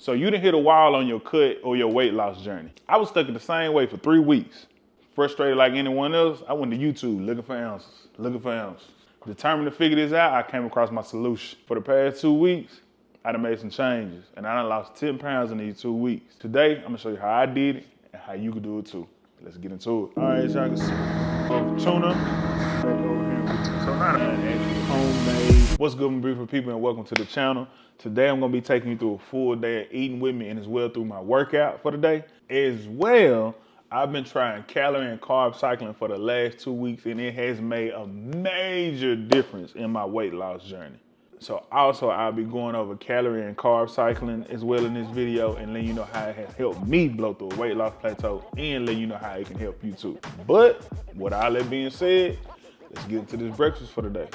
So you done hit a wall on your cut or your weight loss journey. I was stuck in the same way for 3 weeks. Frustrated like anyone else, I went to YouTube looking for answers. Determined to figure this out, I came across my solution. For the past 2 weeks, I done made some changes and I done lost 10 pounds in these 2 weeks. Today, I'm gonna show you how I did it and how you can do it too. Let's get into it. All right, y'all can see tuna. So not homemade. What's good, my beautiful people, and welcome to the channel. Today, I'm gonna be taking you through a full day of eating with me and as well through my workout for the day. As well, I've been trying calorie and carb cycling for the last 2 weeks and it has made a major difference in my weight loss journey. So also I'll be going over calorie and carb cycling as well in this video and letting you know how it has helped me blow through a weight loss plateau and letting you know how it can help you too. But with all that being said, let's get into this breakfast for the day.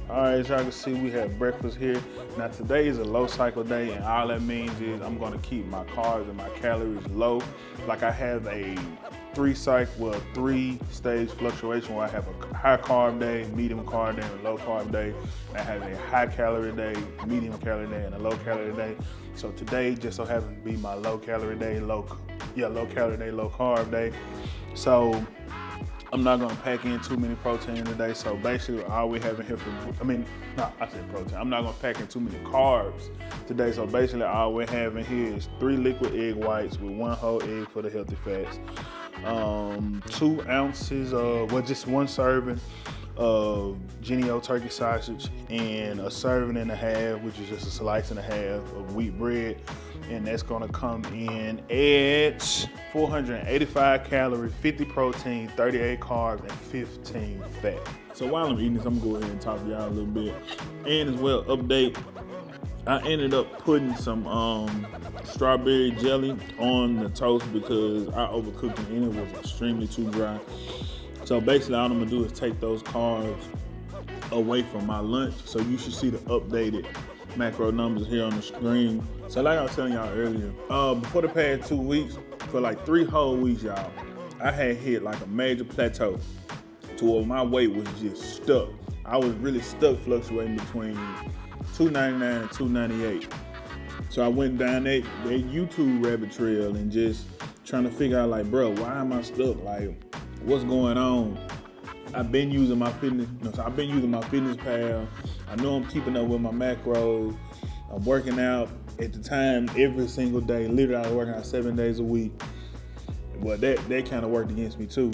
Alright, as y'all can see, we have breakfast here. Now today is a low cycle day and all that means is I'm gonna keep my carbs and my calories low. Like I have a 3-stage fluctuation where I have a high carb day, medium carb day, and a low carb day. I have a high calorie day, medium calorie day, and a low calorie day. So today just so happens to be my low calorie day, low calorie day, low carb day. So I'm not gonna pack in too many protein today. So basically all we have in here protein. I'm not gonna pack in too many carbs today. So basically all we have in here is 3 liquid egg whites with 1 whole egg for the healthy fats. 2 ounces just 1 serving of Genio turkey sausage and a serving and a half, which is just a slice and a half of wheat bread. And that's gonna come in at 485 calories, 50 protein, 38 carbs, and 15 fat. So while I'm eating this, I'm gonna go ahead and talk to y'all a little bit. And as well, update, I ended up putting some strawberry jelly on the toast because I overcooked it and it was extremely too dry. So basically all I'm gonna do is take those carbs away from my lunch. So you should see the updated macro numbers here on the screen. So like I was telling y'all earlier, before the past 2 weeks, for like 3 whole weeks, y'all, I had hit like a major plateau to where my weight was just stuck. I was really stuck fluctuating between 299 and 298. So I went down that YouTube rabbit trail and just trying to figure out like, bro, why am I stuck? Like, what's going on? I've been using my fitness pal. I know I'm keeping up with my macros. I'm working out at the time every single day. Literally, I was working out 7 days a week. But that kind of worked against me too.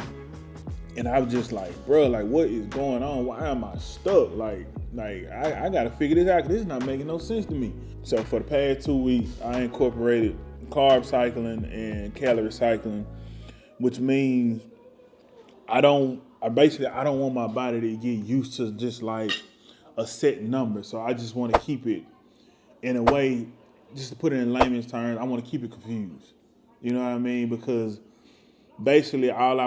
And I was just like, bro, like what is going on? Why am I stuck? Like I gotta figure this out because this is not making no sense to me. So for the past 2 weeks, I incorporated carb cycling and calorie cycling, which means I don't want my body to get used to just like a set number. So I just want to keep it in a way, just to put it in layman's terms, I want to keep it confused. You know what I mean? Because basically all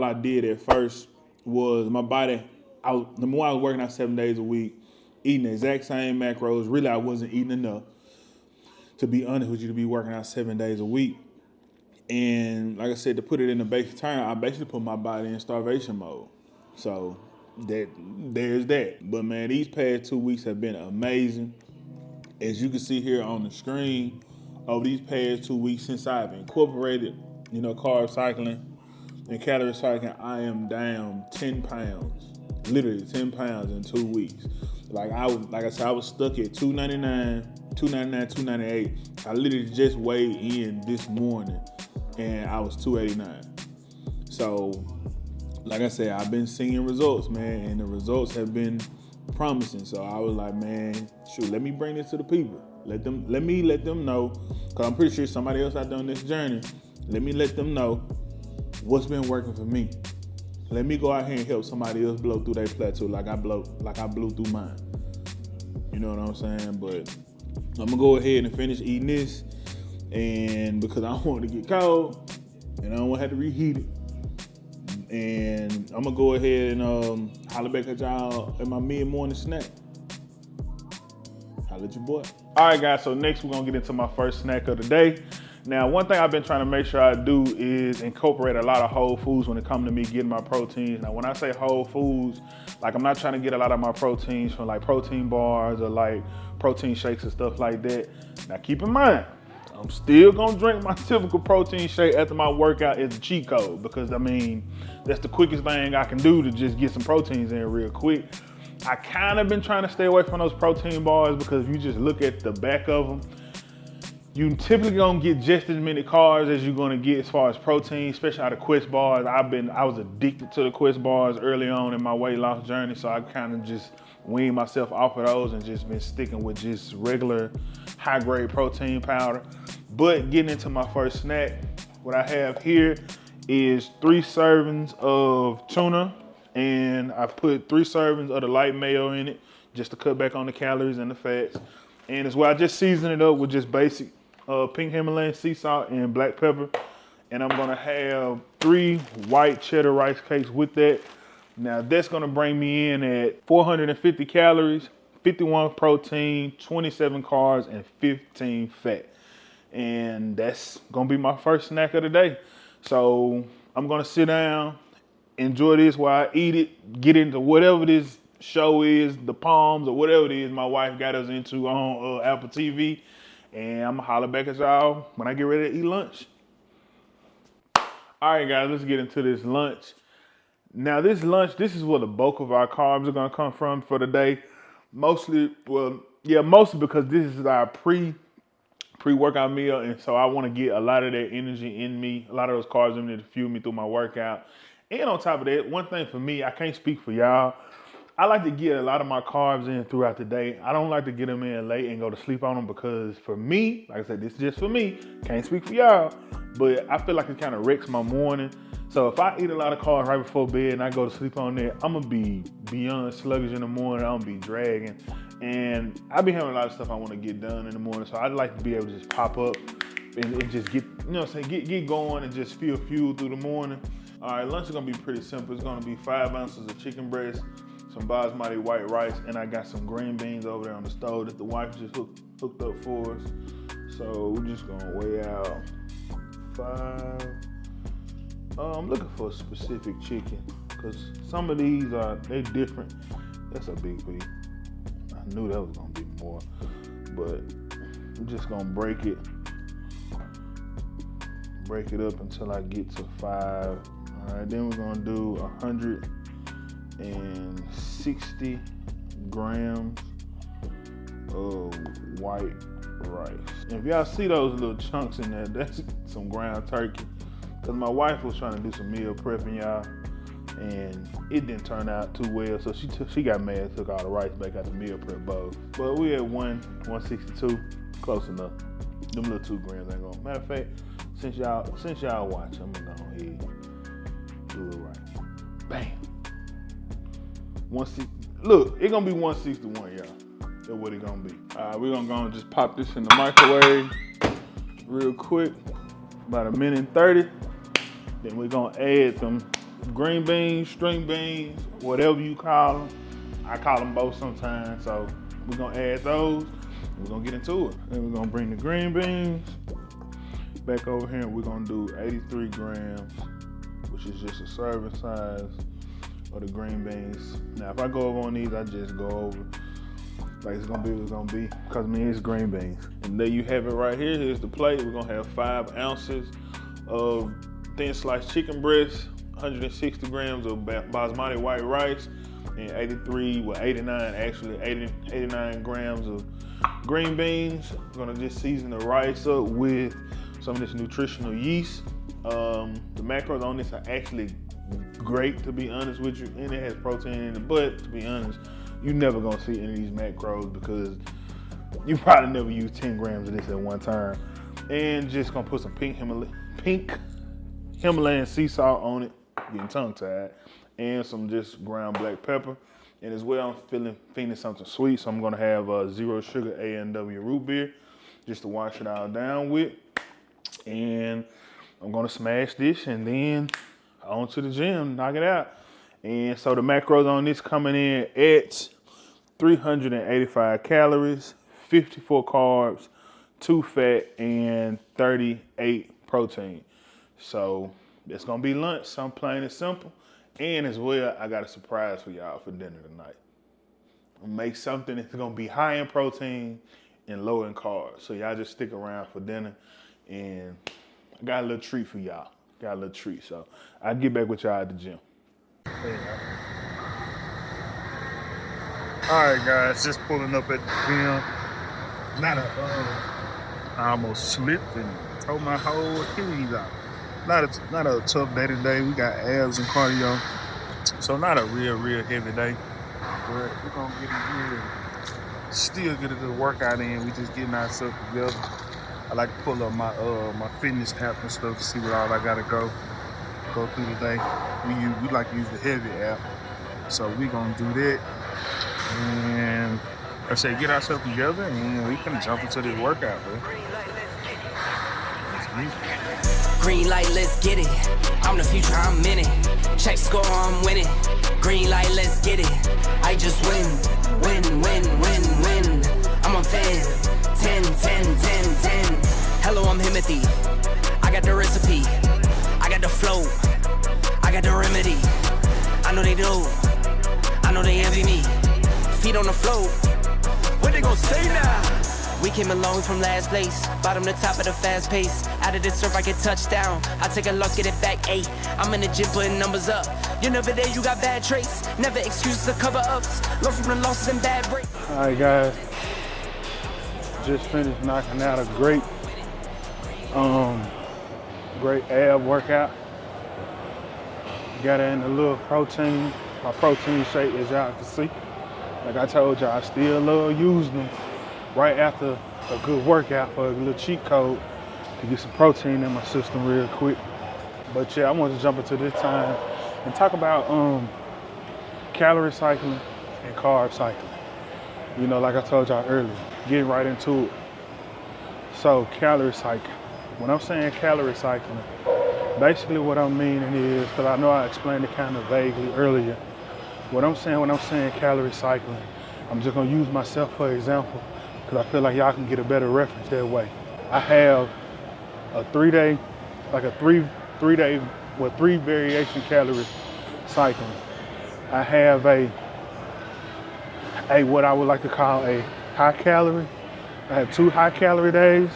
I did at first was my body, the more I was working out 7 days a week, eating the exact same macros, really I wasn't eating enough, to be honest with you, to be working out 7 days a week. And like I said, to put it in the basic term, I basically put my body in starvation mode. So there's that. But man, these past 2 weeks have been amazing. As you can see here on the screen, over these past 2 weeks since I've incorporated, carb cycling and calorie cycling, I am down 10 pounds, literally 10 pounds in 2 weeks. Like I said, I was stuck at 299, 298. I literally just weighed in this morning and I was 289. So, like I said, I've been seeing results, man, and the results have been promising. So I was like, man, shoot, let me bring this to the people. Let me let them know, because I'm pretty sure somebody else out there on this journey. Let me let them know what's been working for me. Let me go out here and help somebody else blow through their plateau like I blew through mine. You know what I'm saying? But I'm gonna go ahead and finish eating this, and because I don't want it to get cold and I don't want to have to reheat it, And I'm gonna go ahead and holler back at y'all at my mid-morning snack. Holla at your boy. All right, guys, so next we're gonna get into my first snack of the day. Now, one thing I've been trying to make sure I do is incorporate a lot of whole foods when it comes to me getting my proteins. Now, when I say whole foods, like I'm not trying to get a lot of my proteins from like protein bars or like protein shakes and stuff like that. Now, keep in mind, I'm still gonna drink my typical protein shake after my workout as a cheat code because I mean, that's the quickest thing I can do to just get some proteins in real quick. I kind of been trying to stay away from those protein bars because if you just look at the back of them, you typically gonna get just as many carbs as you're gonna get as far as protein, especially out of Quest bars. I was addicted to the Quest bars early on in my weight loss journey, so I kind of just weaned myself off of those and just been sticking with just regular high grade protein powder. But getting into my first snack, what I have here is 3 servings of tuna, and I put 3 servings of the light mayo in it just to cut back on the calories and the fats. And as well, I just season it up with just basic pink Himalayan sea salt and black pepper. And I'm gonna have 3 white cheddar rice cakes with that. Now that's gonna bring me in at 450 calories, 51 protein, 27 carbs, and 15 fat. And that's gonna be my first snack of the day. So I'm gonna sit down, enjoy this while I eat it, get into whatever this show is, the Palms or whatever it is my wife got us into on Apple TV. And I'm gonna holler back at y'all when I get ready to eat lunch. All right, guys, let's get into this lunch. Now, this lunch, this is where the bulk of our carbs are gonna come from for the day. Mostly because this is our pre-workout meal, and so I want to get a lot of that energy in me, a lot of those carbs in me to fuel me through my workout. And on top of that, one thing for me, I can't speak for y'all, I like to get a lot of my carbs in throughout the day. I don't like to get them in late and go to sleep on them because for me, like I said, this is just for me, can't speak for y'all, but I feel like it kind of wrecks my morning. So if I eat a lot of carbs right before bed and I go to sleep on that, I'm gonna be beyond sluggish in the morning, I'm gonna be dragging. And I be having a lot of stuff I want to get done in the morning, so I'd like to be able to just pop up and just get, you know what I'm saying, get going and just feel fuel through the morning. All right, lunch is gonna be pretty simple. It's gonna be 5 ounces of chicken breast, some basmati white rice, and I got some green beans over there on the stove that the wife just hooked up for us. So we're just gonna weigh out 5. I'm looking for a specific chicken because some of these they different. That's a big piece. I knew that was gonna be more, but I'm just gonna break it up until I get to 5. All right, then we're gonna do 160 grams of white rice. And if y'all see those little chunks in there, that's some ground turkey. Cause my wife was trying to do some meal prepping, y'all, and it didn't turn out too well. So she got mad and took all the rice back out the meal prep bowl. But we at 162, close enough. Them little 2 grams ain't gonna. Matter of fact, since y'all watch, I'm gonna go ahead and do it right. Bam. 160. Look, it's gonna be 161, y'all. That's what it gonna be. We're gonna go and just pop this in the microwave real quick, about 1 minute and 30. Then we're gonna add them green beans, string beans, whatever you call them. I call them both sometimes. So we're gonna add those. We're gonna get into it. Then we're gonna bring the green beans back over here, and we're gonna do 83 grams, which is just a serving size of the green beans. Now, if I go over on these, I just go over like it's gonna be what it's gonna be, because I mean, it's green beans. And there you have it right here. Here's the plate. We're gonna have 5 ounces of thin sliced chicken breast, 160 grams of basmati white rice, and 89 grams of green beans. We're gonna just season the rice up with some of this nutritional yeast. The macros on this are actually great, to be honest with you, and it has protein in it, but to be honest, you're never gonna see any of these macros because you probably never use 10 grams of this at one time. And just gonna put some pink Himalayan sea salt on it, getting tongue tied, and some just ground black pepper. And as well, I'm feeling something sweet, so I'm gonna have a 0 sugar A&W root beer just to wash it all down with. And I'm gonna smash this, and then on to the gym, knock it out. And so the macros on this coming in at 385 calories, 54 carbs, 2 fat, and 38 protein. So it's gonna be lunch, something plain and simple. And as well, I got a surprise for y'all for dinner tonight. I'll make something that's gonna be high in protein and low in carbs. So y'all just stick around for dinner. And I got a little treat for y'all. Got a little treat. So I'll get back with y'all at the gym. All right, guys, just pulling up at the gym. I almost slipped and tore my whole Achilles out. Not a tough day today. We got abs and cardio, so not a real heavy day. But we're gonna get in here and still get a good workout in. We just getting ourselves together. I like to pull up my my fitness app and stuff to see what all I gotta go through today. We like to use the heavy app, so we gonna do that. And I say get ourselves together and we can jump into this workout, bro. Green light, let's get it. I'm the future, I'm in it. Check score, I'm winning. Green light, let's get it. I just win. I'm on 10. Hello, I'm Himothy. I got the recipe. I got the flow. I got the remedy. I know they do. I know they envy me. Feet on the floor. What they gon' say now? We came along from last place, bottom to top of the fast pace. Out of this surf, I get touchdown. I take a loss, get it back 8. I'm in the gym putting numbers up. You're never there, you got bad traits. Never excuses or cover ups. Learn from the losses and bad breaks. All right, guys. Just finished knocking out a great ab workout. Got in a little protein. My protein shake, as y'all can see. Like I told y'all, I still love using them right after a good workout for a little cheat code to get some protein in my system real quick. But yeah, I want to jump into this time and talk about calorie cycling and carb cycling. You know, like I told y'all earlier, getting right into it. So calorie cycling. When I'm saying calorie cycling, basically what I'm meaning is, because I know I explained it kind of vaguely earlier, what I'm saying when I'm saying calorie cycling, I'm just gonna use myself for example, because I feel like y'all can get a better reference that way. I have a 3 variation calorie cycling. I have a what I would like to call a high calorie. I have 2 high calorie days,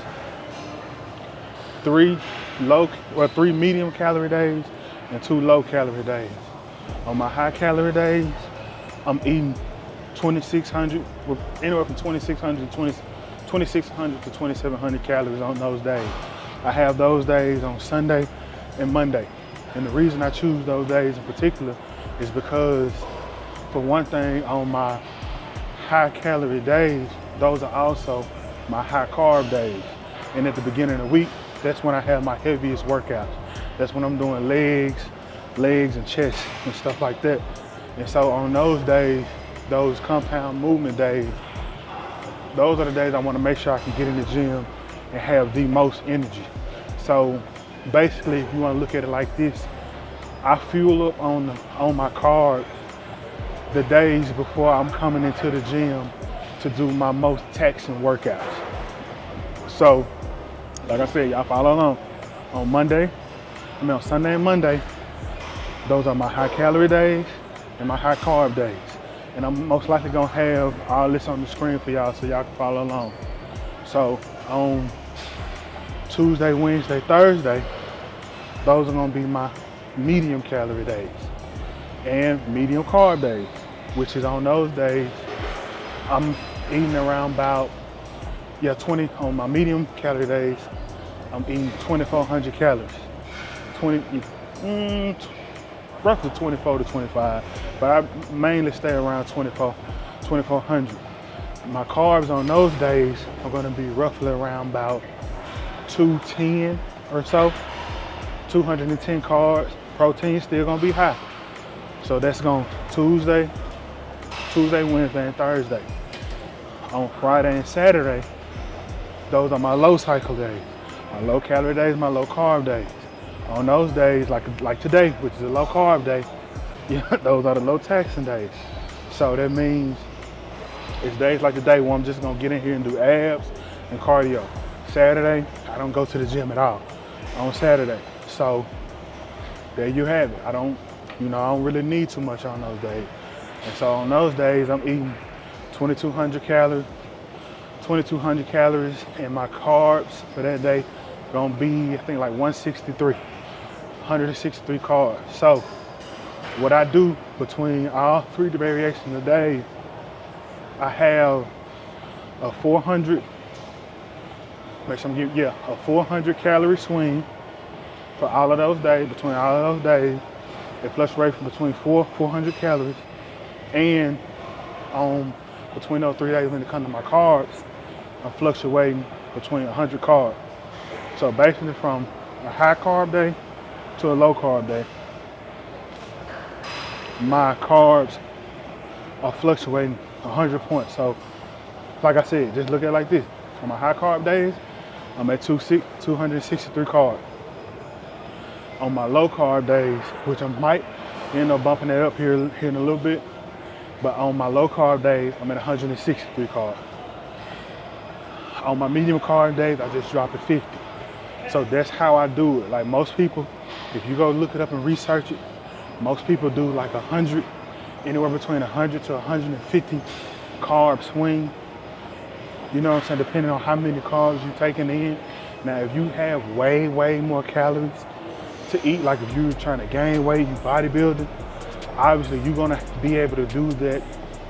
3 medium calorie days, and 2 low calorie days. On my high calorie days, I'm eating 2,600, anywhere from 2,600 to 2,700 calories on those days. I have those days on Sunday and Monday. And the reason I choose those days in particular is because, for one thing, on my high calorie days, those are also my high carb days. And at the beginning of the week, that's when I have my heaviest workouts. That's when I'm doing legs and chest and stuff like that. And so on those days, those compound movement days, those are the days I want to make sure I can get in the gym and have the most energy. So basically, if you want to look at it like this, I fuel up on my carbs the days before I'm coming into the gym to do my most taxing workouts. So, like I said, y'all follow along. On Sunday and Monday, those are my high calorie days and my high carb days. And I'm most likely gonna have all this on the screen for y'all so y'all can follow along. So on Tuesday, Wednesday, Thursday, those are gonna be my medium calorie days and medium carb days, which is on those days, I'm eating around about, 20, on my medium calorie days, I'm eating 2,400 calories. Roughly 24 to 25, but I mainly stay around 2,400. My carbs on those days are gonna be roughly around about 210 or so, 210 carbs. Protein still gonna be high. So that's going Tuesday, Wednesday, and Thursday. On Friday and Saturday, those are my low cycle days. My low calorie days, my low carb days. On those days, like today, which is a low carb day, yeah, those are the low taxing days. So that means it's days like today where I'm just gonna get in here and do abs and cardio. Saturday, I don't go to the gym at all on Saturday. So there you have it. I don't really need too much on those days. And so on those days, I'm eating 2,200 calories, and my carbs for that day gonna be, I think, like 163 carbs. So what I do between all three variations of days, I have a 400 calorie swing for all of those days. Between all of those days, it fluctuates from between 400 calories, and between those 3 days when it comes to my carbs, I'm fluctuating between 100 carbs. So basically from a high carb day to a low carb day, my carbs are fluctuating 100 points. So like I said, just look at it like this. On my high carb days, I'm at 263 carbs. On my low carb days, which I might end up bumping that up here in a little bit, but on my low carb days, I'm at 163 carbs. On my medium carb days, I just drop it 50. So that's how I do it. Like most people, if you go look it up and research it, most people do like 100, anywhere between 100 to 150 carb swing. You know what I'm saying? Depending on how many carbs you're taking in. Now, if you have way more calories to eat, like if you're trying to gain weight, you bodybuilding, obviously you're gonna be able to do that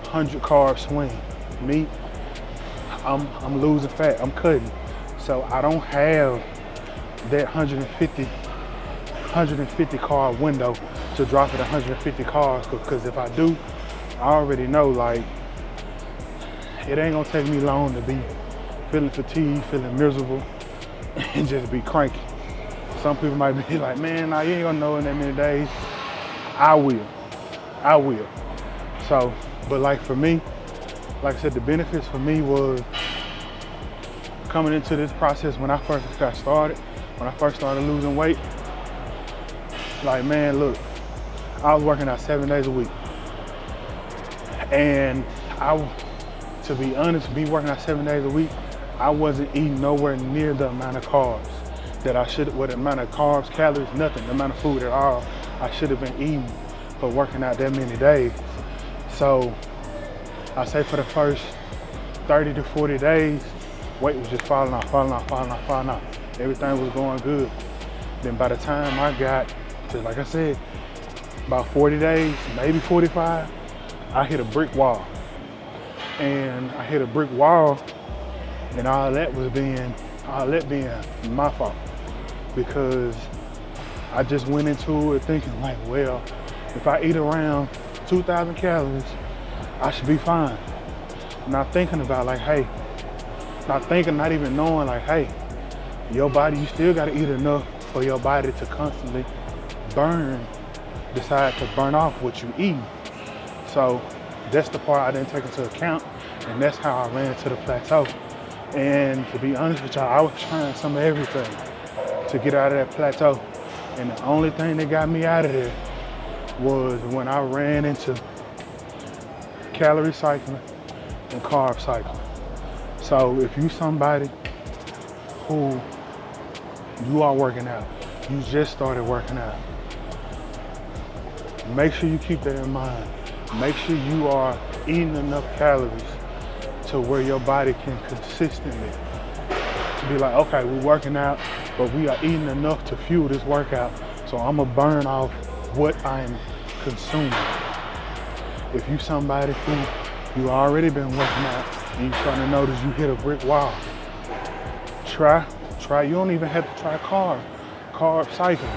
100 carb swing. Me, I'm losing fat, I'm cutting. So I don't have that 150 carb window to drop it 150 carbs, because if I do, I already know like it ain't gonna take me long to be feeling fatigued, feeling miserable, and just be cranky. Some people might be like, man, nah, you ain't gonna know in that many days. I will. So, but like for me, like I said, the benefits for me was coming into this process when I first got started, when I first started losing weight. Like, man, look, I was working out 7 days a week. And to be honest, me working out 7 days a week, I wasn't eating nowhere near the amount of carbs that I should, the amount of carbs, calories, nothing, the amount of food at all I should have been eating for working out that many days. So I say for the first 30 to 40 days, weight was just falling off. Everything was going good. Then by the time I got to, like I said, about 40 days, maybe 45, I hit a brick wall. And I hit a brick wall, and all that being my fault, because I just went into it thinking like, well, if I eat around 2,000 calories, I should be fine. Not thinking about like, hey, not even knowing like, hey, your body, you still gotta eat enough for your body to constantly decide to burn off what you eat. So that's the part I didn't take into account, and that's how I ran to the plateau. And to be honest with y'all, I was trying some of everything to get out of that plateau. And the only thing that got me out of there was when I ran into calorie cycling and carb cycling. So if you somebody who you are working out, you just started working out, make sure you keep that in mind. Make sure you are eating enough calories to where your body can consistently to be like, okay, we're working out, but we are eating enough to fuel this workout, so I'm gonna burn off what I'm consuming. If you somebody who you already been working out and you're starting to notice you hit a brick wall, try, you don't even have to try carb cycling.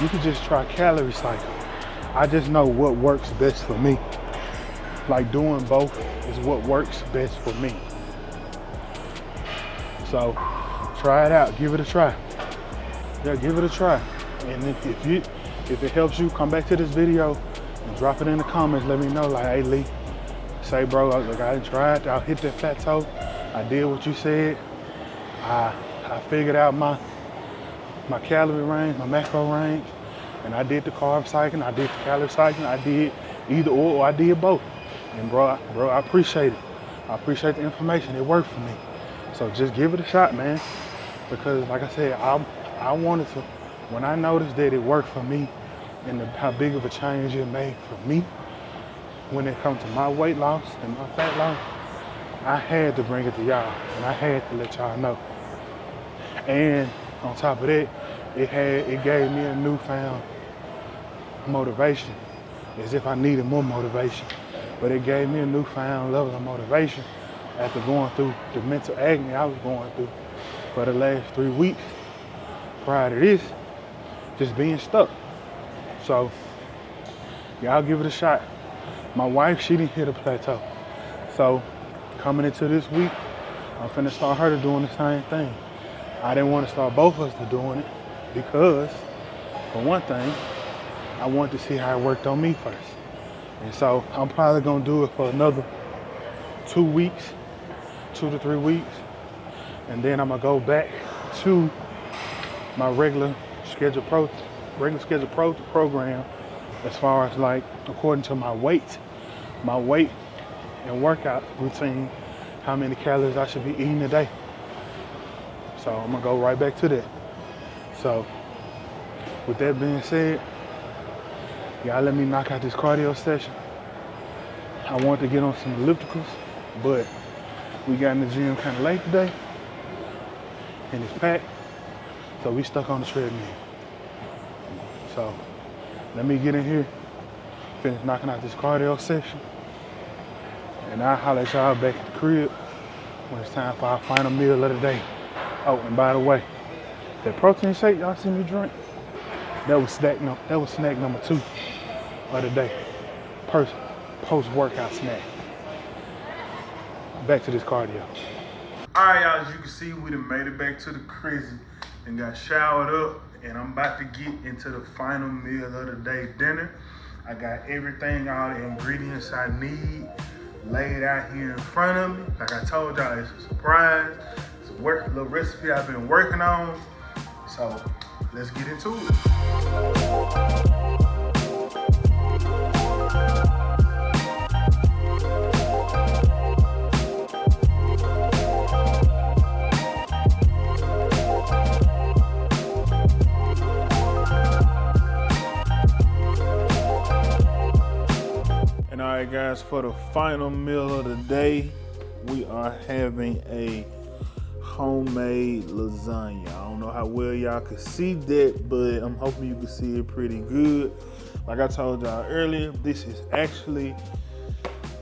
You can just try calorie cycling. I just know what works best for me. Like doing both is what works best for me. So try it out, give it a try. Yeah, give it a try. And if it helps you, come back to this video and drop it in the comments. Let me know, like, hey Lee, say bro, look, I tried, I hit that plateau. I did what you said. I figured out my calorie range, my macro range, and I did the carb cycling, I did the calorie cycling, I did either or I did both. And bro, I appreciate it. I appreciate the information. It worked for me. So just give it a shot, man. Because like I said, I wanted to, when I noticed that it worked for me and how big of a change it made for me when it comes to my weight loss and my fat loss, I had to bring it to y'all and I had to let y'all know. And on top of that, it gave me a newfound motivation, as if I needed more motivation. But it gave me a newfound level of motivation after going through the mental agony I was going through for the last 3 weeks prior to this, just being stuck. So y'all give it a shot. My wife, she didn't hit a plateau. So coming into this week, I'm finna start her to doing the same thing. I didn't want to start both of us to doing it because, for one thing, I wanted to see how it worked on me first. And so I'm probably gonna do it for another 2 weeks, 2 to 3 weeks. And then I'm gonna go back to my regular scheduled program as far as like according to my weight and workout routine, how many calories I should be eating a day. So I'm gonna go right back to that. So with that being said, y'all let me knock out this cardio session. I want to get on some ellipticals, but we got in the gym kind of late today and it's packed, so we stuck on the treadmill. So let me get in here, finish knocking out this cardio session, and I'll holler at y'all back at the crib when it's time for our final meal of the day. Oh, and by the way, that protein shake y'all see me drink, that was snack number 2 of the day. Post-workout snack. Back to this cardio. All right, y'all, as you can see, we done made it back to the crib and got showered up, and I'm about to get into the final meal of the day, dinner. I got everything, all the ingredients I need laid out here in front of me. Like I told y'all, it's a surprise. It's a little recipe I've been working on. So let's get into it. Alright guys, for the final meal of the day, we are having a homemade lasagna. I don't know how well y'all can see that, but I'm hoping you can see it pretty good. Like I told y'all earlier, this is actually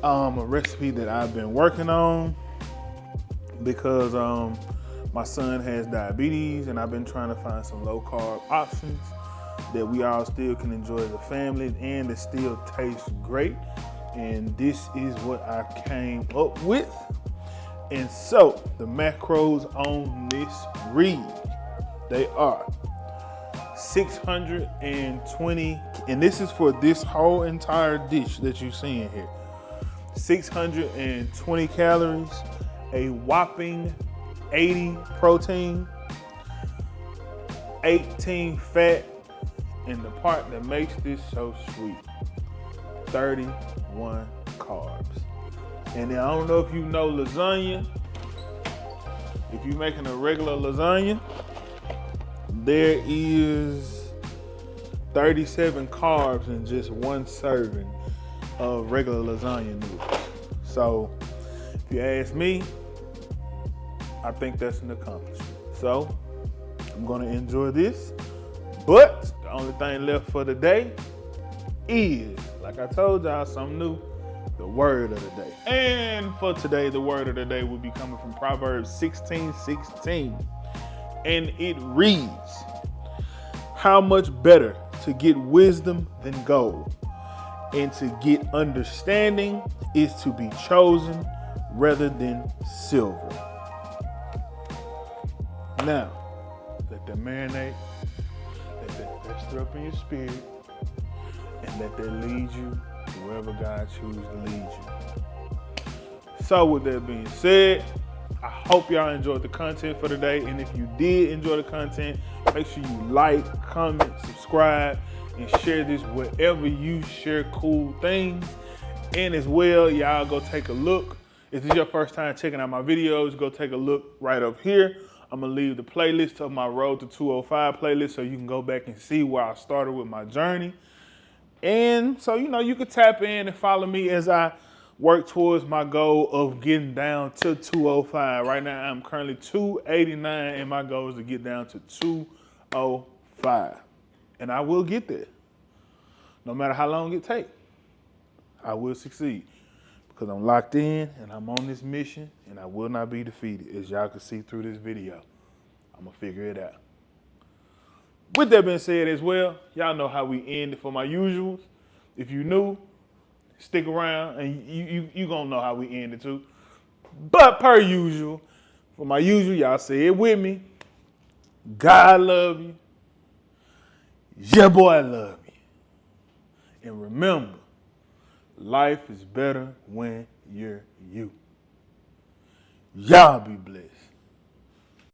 a recipe that I've been working on because my son has diabetes and I've been trying to find some low carb options that we all still can enjoy as a family and it still tastes great. And this is what I came up with. And so the macros on this read, they are 620, and this is for this whole entire dish that you're seeing here. 620 calories, a whopping 80 protein, 18 fat, and the part that makes this so sweet, 31 carbs. And then I don't know if you know lasagna. If you're making a regular lasagna, there is 37 carbs in just one serving of regular lasagna noodles. So if you ask me, I think that's an accomplishment. So I'm gonna enjoy this. But the only thing left for the day is, like I told y'all, something new, the word of the day. And for today, the word of the day will be coming from Proverbs 16:16. And it reads, how much better to get wisdom than gold, and to get understanding is to be chosen rather than silver. Now, let that marinate, let that fester up in your spirit, and let that lead you to wherever God chooses to lead you. So with that being said, I hope y'all enjoyed the content for today. And if you did enjoy the content, Make sure you like, comment, subscribe, and share this wherever you share cool things. And as well, y'all go take a look. If this is your first time checking out my videos, go take a look right up here. I'm gonna leave the playlist of my Road to 205 playlist so you can go back and see where I started with my journey. And so, you can tap in and follow me as I work towards my goal of getting down to 205. Right now, I'm currently 289, and my goal is to get down to 205. And I will get there. No matter how long it takes, I will succeed. Because I'm locked in, and I'm on this mission, and I will not be defeated. As y'all can see through this video, I'm going to figure it out. With that being said as well, y'all know how we end it for my usuals. If you new, stick around and you gonna know how we end it too. But per usual, for my usual, y'all say it with me. God love you. Your boy love you. And remember, life is better when you're you. Y'all be blessed.